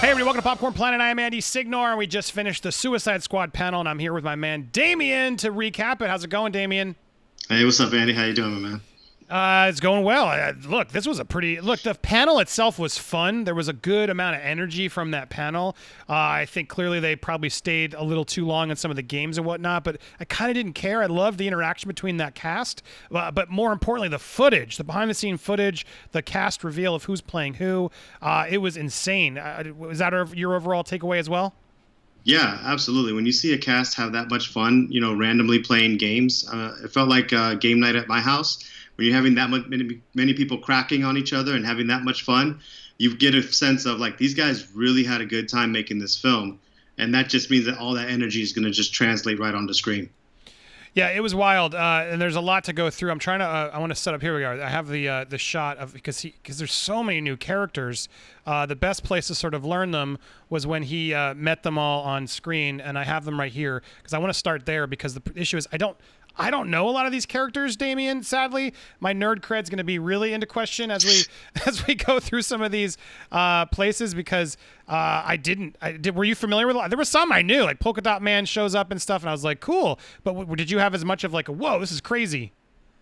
Hey everybody, welcome to Popcorn Planet. I am Andy Signor, and we just finished the Suicide Squad panel, and I'm here with my man Damien to recap it. How's it going, Damien? Hey, what's up, Andy? How you doing, man? It's going well. Look, this was the panel itself was fun. There was a good amount of energy from that panel. I think clearly they probably stayed a little too long in some of the games and whatnot, but I kind of didn't care. I loved the interaction between that cast, but more importantly, the footage, the behind-the-scene footage, the cast reveal of who's playing who. It was insane. Was that your overall takeaway as well? Yeah, absolutely. When you see a cast have that much fun, randomly playing games, it felt like game night at my house. When you're having that many people cracking on each other and having that much fun, you get a sense of like these guys really had a good time making this film, and that just means that all that energy is going to just translate right on the screen. Yeah, it was wild, and there's a lot to go through. I'm trying to. I want to set up. Here we are. I have the shot of because there's so many new characters. The best place to sort of learn them was when he met them all on screen, and I have them right here because I want to start there because the issue is I don't know a lot of these characters, Damien. Sadly, my nerd cred's going to be really into question as we go through some of these places because Were you familiar with? There was some I knew, like Polka Dot Man shows up and stuff, and I was like, cool. But did you have as much of like a whoa, this is crazy?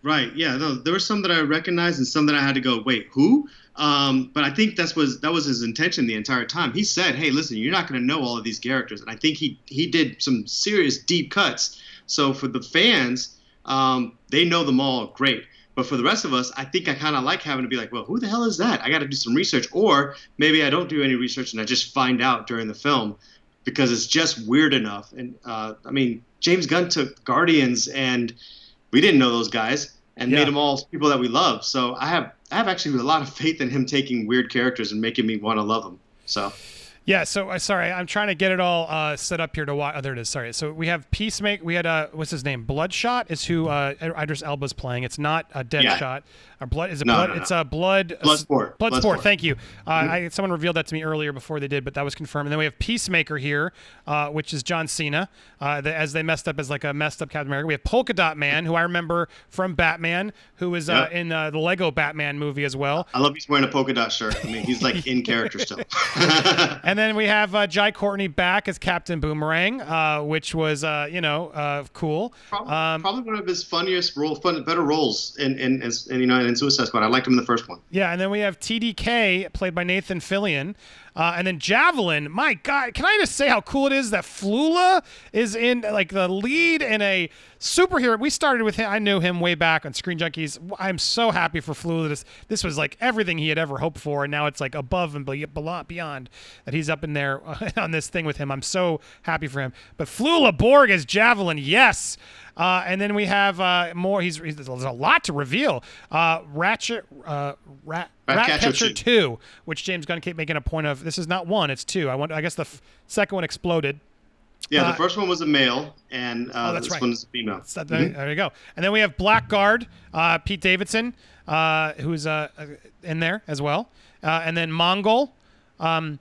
Right. Yeah. No, there were some that I recognized and some that I had to go, wait, who? But I think that was his intention the entire time. He said, hey, listen, you're not going to know all of these characters, and I think he did some serious deep cuts. So for the fans, they know them all great. But for the rest of us, I think I kind of like having to be like, well, who the hell is that? I got to do some research. Or maybe I don't do any research and I just find out during the film because it's just weird enough. And I mean, James Gunn took Guardians and we didn't know those guys and made them all people that we love. So I have actually a lot of faith in him taking weird characters and making me want to love them. So. Yeah, so sorry, I'm trying to get it all set up here to watch. Oh, there it is. Sorry. So we have Peacemaker. We had what's his name? Bloodshot is who Idris Elba's playing. It's not a Deadshot. Or blood is it no, blood? No, no. It's a blood. Bloodsport. Bloodsport. Thank you. Someone revealed that to me earlier before they did, but that was confirmed. And then we have Peacemaker here, which is John Cena, as they messed up as like a messed up Captain America. We have Polka Dot Man, who I remember from Batman, who was in the Lego Batman movie as well. I love he's wearing a polka dot shirt. I mean, he's like in character still. And then we have Jai Courtney back as Captain Boomerang, which was cool. Probably one of his funniest better roles in Suicide Squad. I liked him in the first one. Yeah, and then we have TDK played by Nathan Fillion. And then Javelin, my God, can I just say how cool it is that Flula is in like the lead in a superhero? We started with him. I knew him way back on Screen Junkies. I'm so happy for Flula. This was like everything he had ever hoped for, and now it's like above and beyond that he's up in there on this thing with him. I'm so happy for him. But Flula Borg as Javelin, yes. And then we have more. There's a lot to reveal. Ratcatcher 2, which James Gunn kept making a point of. This is not one, it's two. I guess the second one exploded. Yeah, the first one was a male, and this one is a female. There you go. And then we have Blackguard, Pete Davidson, who's in there as well. And then Mongol, who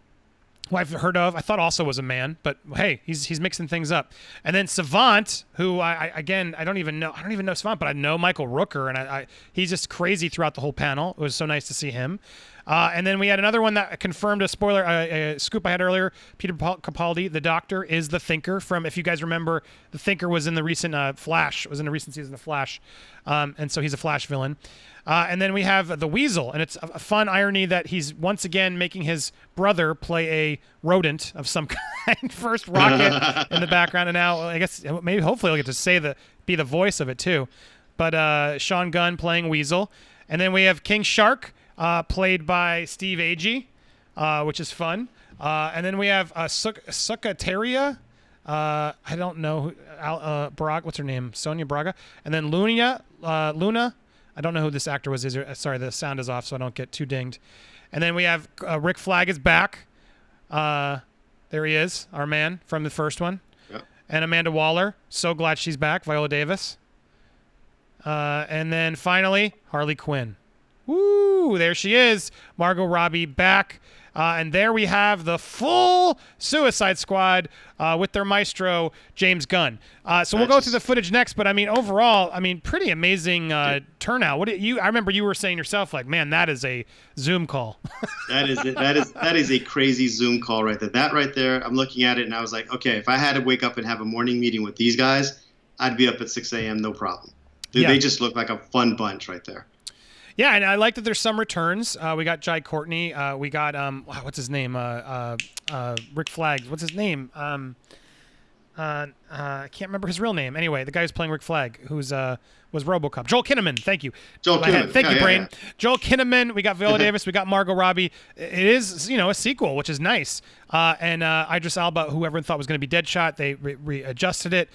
I've heard of. I thought also was a man, but hey, he's mixing things up. And then Savant, who I don't even know Savant, but I know Michael Rooker, and he's just crazy throughout the whole panel. It was so nice to see him. And then we had another one that confirmed a spoiler, a scoop I had earlier. Peter Capaldi, the Doctor, is the Thinker from, if you guys remember, the Thinker was in the recent Flash, was in a recent season of Flash. And so he's a Flash villain. And then we have the Weasel, and it's a fun irony that he's once again making his brother play a rodent of some kind. First Rocket in the background, and now I guess maybe hopefully he'll get to be the voice of it too. But Sean Gunn playing Weasel, and then we have King Shark, played by Steve Agee, which is fun. And then we have Sukateria. I don't know Braga. What's her name? Sonia Braga. And then Luna. I don't know who this actor was. Sorry, the sound is off, so I don't get too dinged. And then we have Rick Flag is back. There he is, our man from the first one. Yep. And Amanda Waller. So glad she's back. Viola Davis. And then finally, Harley Quinn. Woo! Ooh, there she is. Margot Robbie back. And there we have the full Suicide Squad with their maestro, James Gunn. So we'll go through the footage next, but I mean, overall, pretty amazing turnout. I remember you were saying yourself, like, man, that is a Zoom call. That is a crazy Zoom call right there. That right there, I'm looking at it and I was like, okay, if I had to wake up and have a morning meeting with these guys, I'd be up at 6 a.m. no problem. They just look like a fun bunch right there. Yeah, and I like that there's some returns. We got Courtney. We got what's his name? Rick Flag. What's his name? I can't remember his real name. Anyway, the guy who's playing Rick Flag, who's was RoboCop. Joel Kinnaman. Thank you. Thank you, Brain. Yeah. Joel Kinnaman. We got Viola Davis. We got Margot Robbie. It is, a sequel, which is nice. And Idris Elba, who everyone thought was going to be Deadshot, they readjusted it.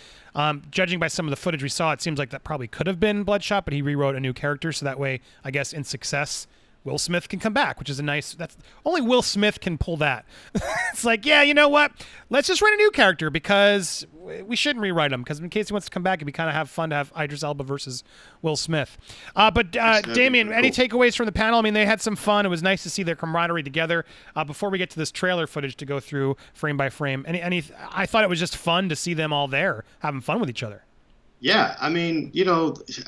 Judging by some of the footage we saw, it seems like that probably could have been Bloodshot, but he rewrote a new character, so that way, I guess, in success, Will Smith can come back, which is that's only Will Smith can pull that. It's like, yeah, you know what? Let's just write a new character because we shouldn't rewrite him, because in case he wants to come back, it'd be kind of have fun to have Idris Elba versus Will Smith. But Damien, any takeaways from the panel? I mean, they had some fun. It was nice to see their camaraderie together. Before we get to this trailer footage to go through frame by frame, I thought it was just fun to see them all there having fun with each other. Yeah, I mean,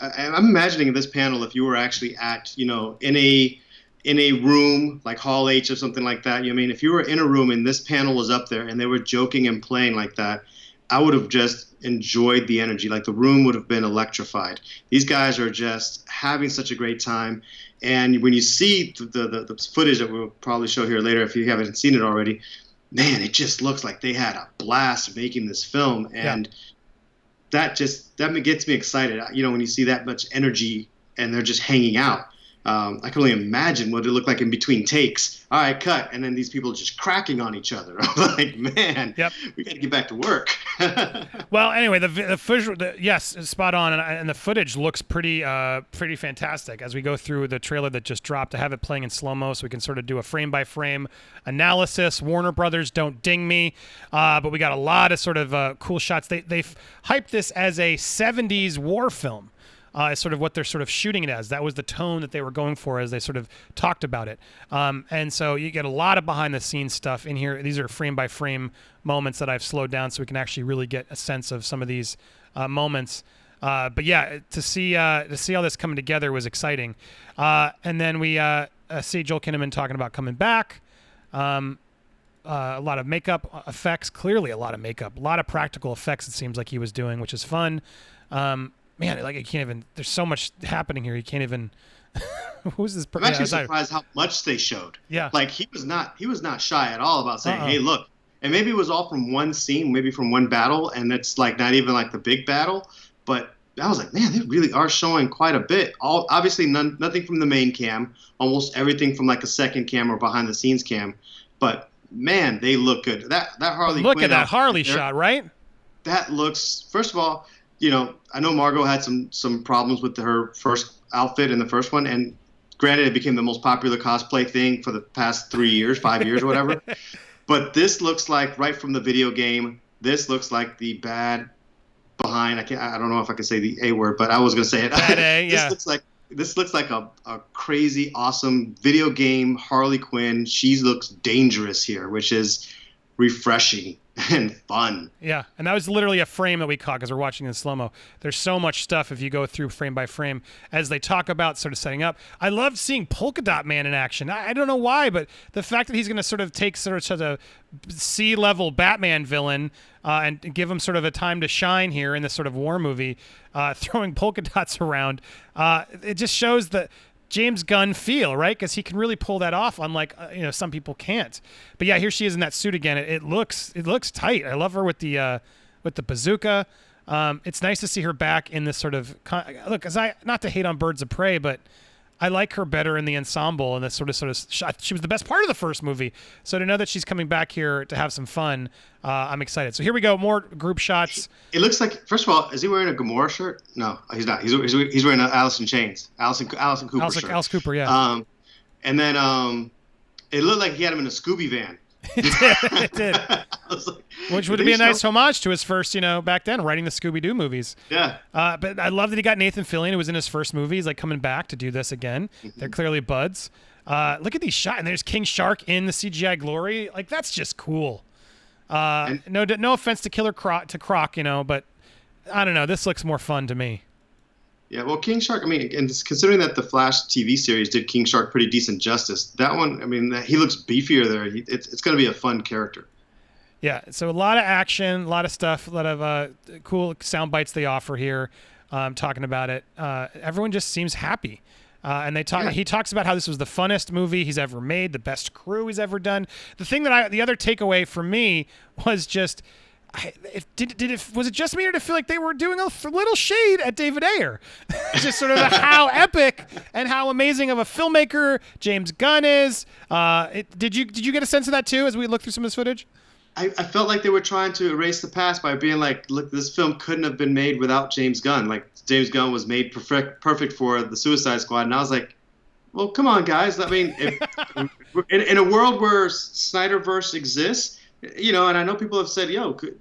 I'm imagining this panel if you were actually at, in a room like Hall H or something like that. If you were in a room and this panel was up there and they were joking and playing like that, I would have just enjoyed the energy. Like, the room would have been electrified. These guys are just having such a great time. And when you see the footage that we'll probably show here later, if you haven't seen it already, man, it just looks like they had a blast making this film. And that gets me excited. When you see that much energy and they're just hanging out. I can only imagine what it looked like in between takes. All right, cut. And then these people just cracking on each other. I'm like, man, we got to get back to work. Well, anyway, the visual, yes, spot on. And the footage looks pretty fantastic as we go through the trailer that just dropped, to have it playing in slow-mo so we can sort of do a frame-by-frame analysis. Warner Brothers, don't ding me. But we got a lot of sort of cool shots. They've hyped this as a 70s war film. Is sort of what they're sort of shooting it as. That was the tone that they were going for as they sort of talked about it. And so you get a lot of behind-the-scenes stuff in here. These are frame-by-frame moments that I've slowed down so we can actually really get a sense of some of these moments. But yeah, to see all this coming together was exciting. And then we see Joel Kinnaman talking about coming back. A lot of makeup effects, clearly a lot of makeup, a lot of practical effects it seems like he was doing, which is fun. Man, like, I can't even. There's so much happening here. You can't even. Who's this person? I'm actually surprised how much they showed. Yeah, like he was not shy at all about saying, "Hey, look." And maybe it was all from one scene, maybe from one battle, and it's like not even like the big battle. But I was like, man, they really are showing quite a bit. Obviously nothing from the main cam, almost everything from like a second cam or behind the scenes cam. But man, they look good. That Harley. Look at that Harley shot, right? That looks. First of all. I know Margot had some problems with her first outfit in the first one, and granted, it became the most popular cosplay thing for the past 5 years, or whatever. But this looks like, right from the video game, this looks like the bad behind. I don't know if I can say the A word, but I was gonna say it. Bad A, yeah. This looks like a crazy, awesome video game Harley Quinn. She looks dangerous here, which is refreshing and fun. Yeah, and that was literally a frame that we caught because we're watching in slow-mo. There's so much stuff if you go through frame by frame as they talk about sort of setting up. I loved seeing Polka Dot Man in action. I don't know why, but the fact that he's going to sort of take sort of a C-level Batman villain and give him sort of a time to shine here in this sort of war movie, throwing polka dots around, it just shows that James Gunn feel, right? Because he can really pull that off, unlike some people can't. But yeah, here she is in that suit again. It looks tight. I love her with the bazooka. It's nice to see her back in this sort of look. As not to hate on Birds of Prey, but I like her better in the ensemble and this sort of shot. She was the best part of the first movie. So to know that she's coming back here to have some fun, I'm excited. So here we go, more group shots. It looks like, first of all, is he wearing a Gamora shirt? No, he's not. He's wearing an Alice in Chains, Alice Cooper shirt. Alice Cooper, yeah. And then it looked like he had him in a Scooby van. It did. was like, Which would be a nice homage to his first, back then, writing the Scooby-Doo movies. Yeah. But I love that he got Nathan Fillion, who was in his first movie. He's like coming back to do this again. They're clearly buds. Look at these shots. And there's King Shark in the CGI glory. Like, that's just cool. No offense to Croc, but I don't know. This looks more fun to me. Yeah, well, King Shark, and considering that the Flash TV series did King Shark pretty decent justice, that one, he looks beefier there. It's going to be a fun character. Yeah, so a lot of action, a lot of stuff, a lot of cool sound bites they offer here, talking about it. Everyone just seems happy. And he talks about how this was the funnest movie he's ever made, the best crew he's ever done. The thing the other takeaway for me was just, was it just me, or did it feel like they were doing a little shade at David Ayer? Just sort of how epic and how amazing of a filmmaker James Gunn is. Did you get a sense of that too as we look through some of this footage? I felt like they were trying to erase the past by being like, look, this film couldn't have been made without James Gunn. Like, James Gunn was made perfect for the Suicide Squad. And I was like, well, come on, guys. In a world where Snyderverse exists, and I know people have said,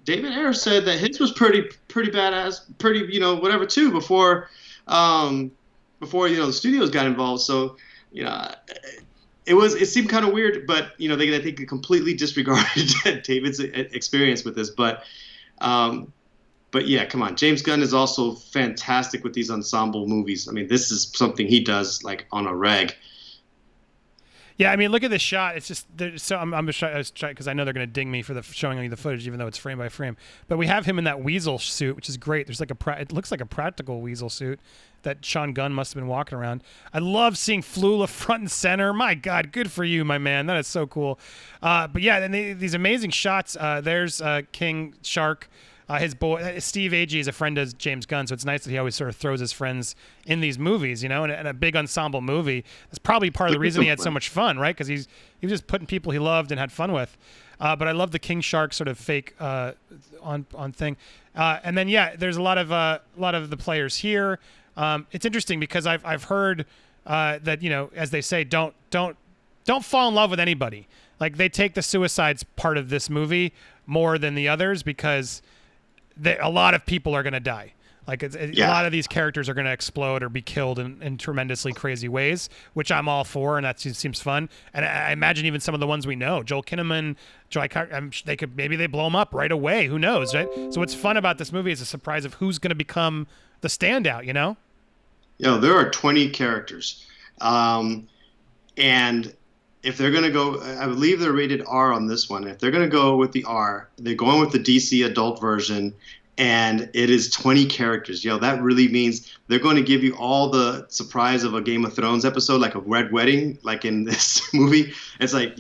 David Ayer said that his was pretty badass, whatever too, before the studios got involved. So, it seemed kind of weird, but I think they completely disregarded David's experience with this. But yeah, come on, James Gunn is also fantastic with these ensemble movies. This is something he does like on a reg. Yeah, look at this shot. It's just so I'm just trying because I know they're going to ding me for showing me the footage, even though it's frame by frame. But we have him in that weasel suit, which is great. There's like it looks like a practical weasel suit that Sean Gunn must have been walking around. I love seeing Flula front and center. My God, good for you, my man. That is so cool. But yeah, and these amazing shots. There's King Shark. His boy Steve Agee is a friend of James Gunn, so it's nice that he always sort of throws his friends in these movies, and a big ensemble movie. That's probably part of the reason he had so much fun, right? Because he was just putting people he loved and had fun with. But I love the King Shark sort of fake on thing, and then there's a lot of the players here. It's interesting because I've heard that as they say, don't fall in love with anybody. Like, they take the suicides part of this movie more than the others because a lot of people are going to die. Like, a lot of these characters are going to explode or be killed in tremendously crazy ways, which I'm all for, and that seems fun. And I imagine even some of the ones we know, Joel Kinnaman, maybe they blow them up right away. Who knows, right? So what's fun about this movie is a surprise of who's going to become the standout, There are 20 characters. And if they're going to go, I believe they're rated R on this one. If they're going to go with the R, they're going with the DC adult version, and it is 20 characters. That really means they're going to give you all the surprise of a Game of Thrones episode, like a Red Wedding, like in this movie. It's like,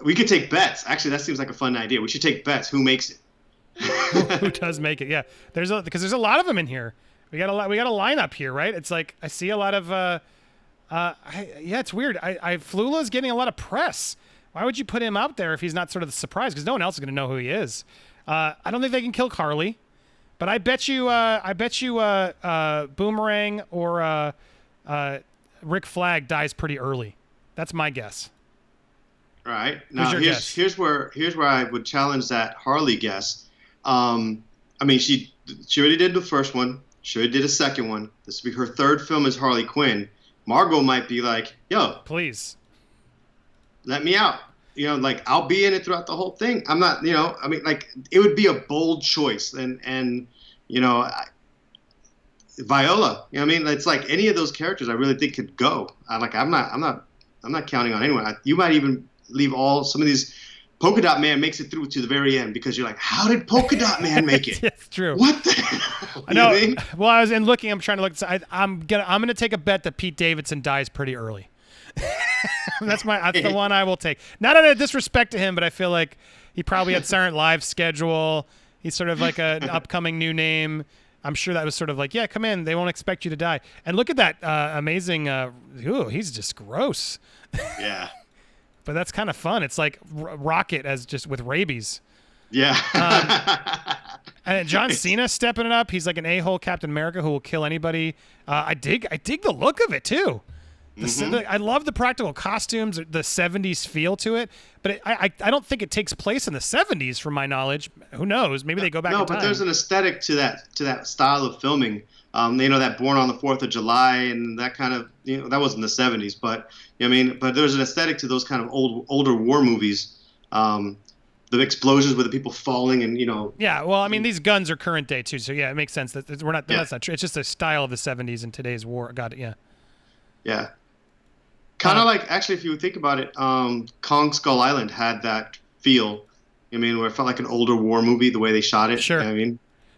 we could take bets. Actually, that seems like a fun idea. We should take bets. Who makes it? Who does make it? Yeah, because there's a lot of them in here. We got a lineup here, right? It's like I see a lot of. It's weird. Flula's getting a lot of press. Why would you put him out there if he's not sort of the surprise? Because no one else is going to know who he is. I don't think they can kill Harley, but I bet you Boomerang or Rick Flag dies pretty early. That's my guess. All right. Now here's where I would challenge that Harley guess. She already did the first one. She already did a second one. This will be her third film as Harley Quinn. Margot might be like, please let me out. I'll be in it throughout the whole thing. I'm not, it would be a bold choice. And Viola, it's like any of those characters I really think could go. I'm not counting on anyone. You might even leave some of these. Polka Dot Man makes it through to the very end because you're like, how did Polka Dot Man make it? It's true. What the hell? I know. Well, I was looking. I'm trying to look. I'm gonna take a bet that Pete Davidson dies pretty early. That's the one I will take. Not out of disrespect to him, but I feel like he probably had Saturday Night Live schedule. He's sort of like an upcoming new name. I'm sure that was sort of like, yeah, come in. They won't expect you to die. And look at that amazing. He's just gross. Yeah. But that's kind of fun. It's like Rocket as just with rabies. Yeah. And John Cena stepping it up. He's like an a-hole Captain America who will kill anybody. I dig the look of it too. I love the practical costumes, the 70s feel to it, but I don't think it takes place in the 70s, from my knowledge. Who knows? Maybe they go back in time. No, but there's an aesthetic to that style of filming. That Born on the 4th of July and that kind of, that was in the 70s, but but there's an aesthetic to those kind of older war movies. The explosions with the people falling and, Yeah, well, I mean, these guns are current day too, so yeah, it makes sense that that's not true. It's just a style of the 70s in today's war. Got it, yeah. Yeah. Kind of like, actually, if you think about it, Kong Skull Island had that feel. Where it felt like an older war movie, the way they shot it. Sure.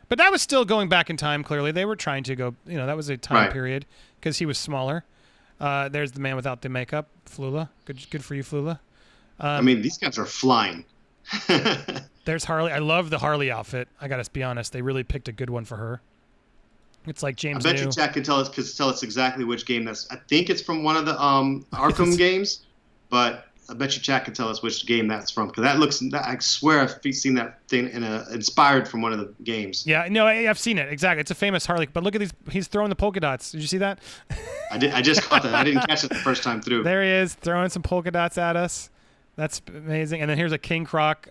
But that was still going back in time, clearly. They were trying to go, that was a time period because he was smaller. There's the man without the makeup, Flula. Good for you, Flula. These guys are flying. There's Harley. I love the Harley outfit. I got to be honest. They really picked a good one for her. It's like James. I bet you Jack can tell us exactly which game that's. I think it's from one of the Arkham games, but I bet you Jack can tell us which game that's from because that looks. I swear I've seen that thing inspired from one of the games. Yeah, no, I've seen it exactly. It's a famous Harley. But look at these. He's throwing the polka dots. Did you see that? I just caught that. I didn't catch it the first time through. There he is throwing some polka dots at us. That's amazing. And then here's a King Shark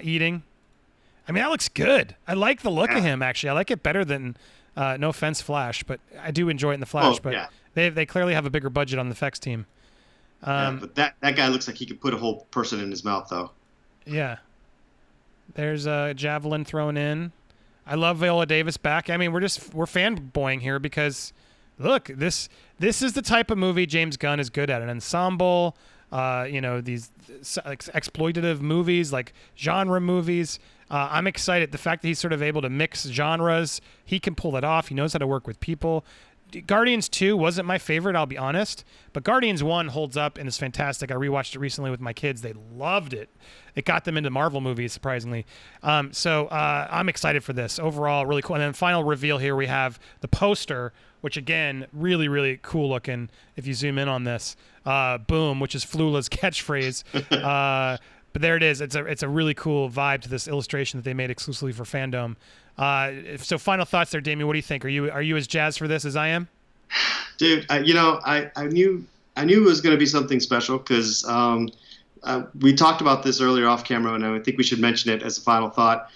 eating. That looks good. I like the look of him, actually. I like it better than, no offense, Flash, but I do enjoy it in the Flash. They clearly have a bigger budget on the effects team. But that guy looks like he could put a whole person in his mouth, though. Yeah. There's a javelin thrown in. I love Viola Davis back. We're fanboying here because, look, this is the type of movie James Gunn is good at. An ensemble, these exploitative movies, like genre movies. I'm excited. The fact that he's sort of able to mix genres, he can pull it off. He knows how to work with people. Guardians 2 wasn't my favorite, I'll be honest, but Guardians 1 holds up and is fantastic. I rewatched it recently with my kids. They loved it. It got them into Marvel movies, surprisingly. So I'm excited for this. Overall, really cool. And then final reveal here, we have the poster, which again, really, really cool looking if you zoom in on this. Boom, which is Flula's catchphrase. But there it is. It's a really cool vibe to this illustration that they made exclusively for FanDome. So final thoughts there, Damien. What do you think? Are you as jazzed for this as I am? Dude, I knew it was going to be something special because we talked about this earlier off camera, and I think we should mention it as a final thought.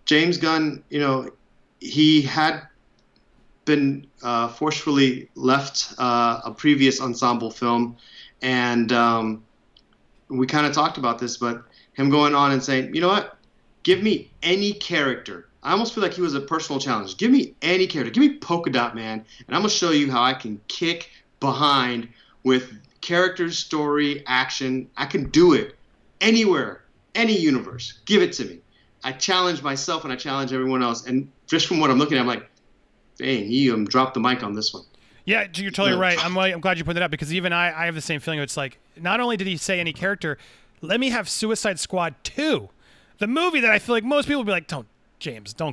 James Gunn, he had been forcefully left a previous ensemble film, and we kind of talked about this, but him going on and saying, you know what, give me any character. I almost feel like he was a personal challenge. Give me any character. Give me Polka Dot Man, and I'm going to show you how I can kick behind with characters, story, action. I can do it anywhere, any universe. Give it to me. I challenge myself and I challenge everyone else. And just from what I'm looking at, I'm like, dang, he dropped the mic on this one. Yeah, you're totally right. I'm glad you pointed that out because even I have the same feeling. It's like, not only did he say any character, let me have Suicide Squad 2. The movie that I feel like most people would be like, don't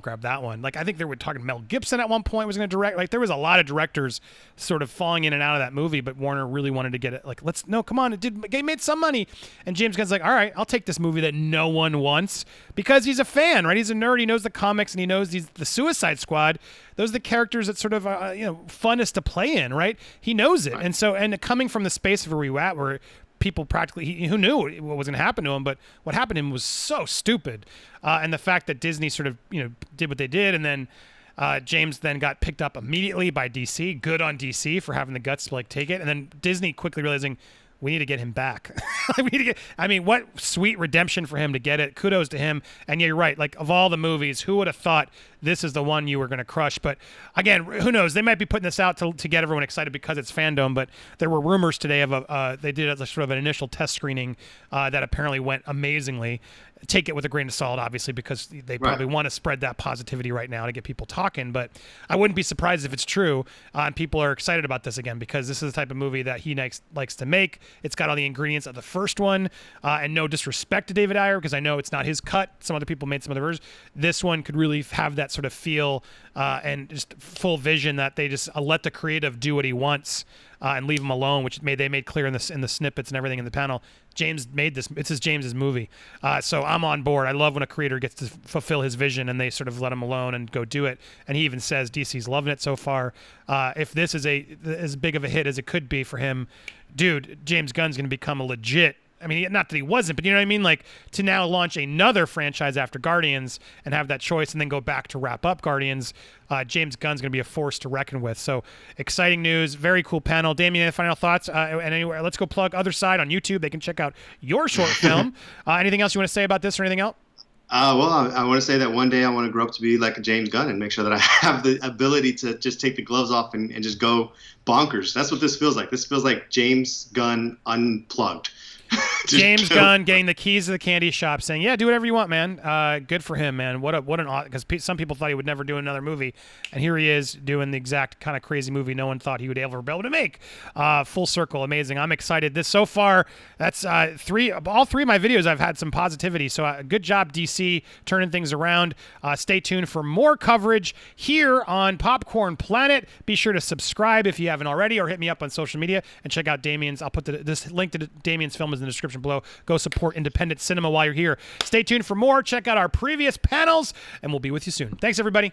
grab that one. Like, I think they were talking Mel Gibson at one point was going to direct. Like, there was a lot of directors sort of falling in and out of that movie, but Warner really wanted to get it. Like, come on, it made some money. And James Gunn's like, all right, I'll take this movie that no one wants because he's a fan, right? He's a nerd. He knows the comics and he knows the Suicide Squad. Those are the characters that sort of, funnest to play in, right? He knows it. And so, and coming from the space of where we were at, where people practically, who knew what was going to happen to him, but what happened to him was so stupid. And the fact that Disney sort of, did what they did, and then James then got picked up immediately by DC. Good on DC for having the guts to take it. And then Disney quickly realizing, we need to get him back. What sweet redemption for him to get it. Kudos to him. And yeah, you're right. Like, of all the movies, who would have thought this is the one you were going to crush? But again, who knows? They might be putting this out to get everyone excited because it's FanDome. But there were rumors today of they did a sort of an initial test screening that apparently went amazingly. Take it with a grain of salt, obviously, because they probably want to spread that positivity right now to get people talking. But I wouldn't be surprised if it's true and people are excited about this again because this is the type of movie that he likes to make. It's got all the ingredients of the first one, and no disrespect to David Ayer because I know it's not his cut. Some other people made some other versions. This one could really have that sort of feel and just full vision that they just let the creative do what he wants. and leave him alone, which they made clear in the snippets and everything in the panel. James made this. This is James's movie, so I'm on board. I love when a creator gets to fulfill his vision and they sort of let him alone and go do it. And he even says DC's loving it so far. If this is as big of a hit as it could be for him, dude, James Gunn's going to become a legit. I mean, not that he wasn't, but you know what I mean? Like, to now launch another franchise after Guardians and have that choice and then go back to wrap up Guardians, James Gunn's going to be a force to reckon with. So, exciting news. Very cool panel. Damien, any final thoughts? And anywhere, let's go plug Other Side on YouTube. They can check out your short film. Anything else you want to say about this or anything else? Well, I want to say that one day I want to grow up to be like a James Gunn and make sure that I have the ability to just take the gloves off and just go bonkers. That's what this feels like. This feels like James Gunn unplugged. James Gunn getting the keys to the candy shop, saying, "Yeah, do whatever you want, man." Good for him, man. What an because some people thought he would never do another movie, and here he is doing the exact kind of crazy movie no one thought he would ever be able to make. Full circle, amazing. I'm excited. This so far, that's all three of my videos. I've had some positivity, so good job, DC, turning things around. Stay tuned for more coverage here on Popcorn Planet. Be sure to subscribe if you haven't already, or hit me up on social media and check out Damien's. I'll put this link to Damien's film in the description below. Go support independent cinema while you're here. Stay tuned for more. Check out our previous panels, and we'll be with you soon. Thanks, everybody.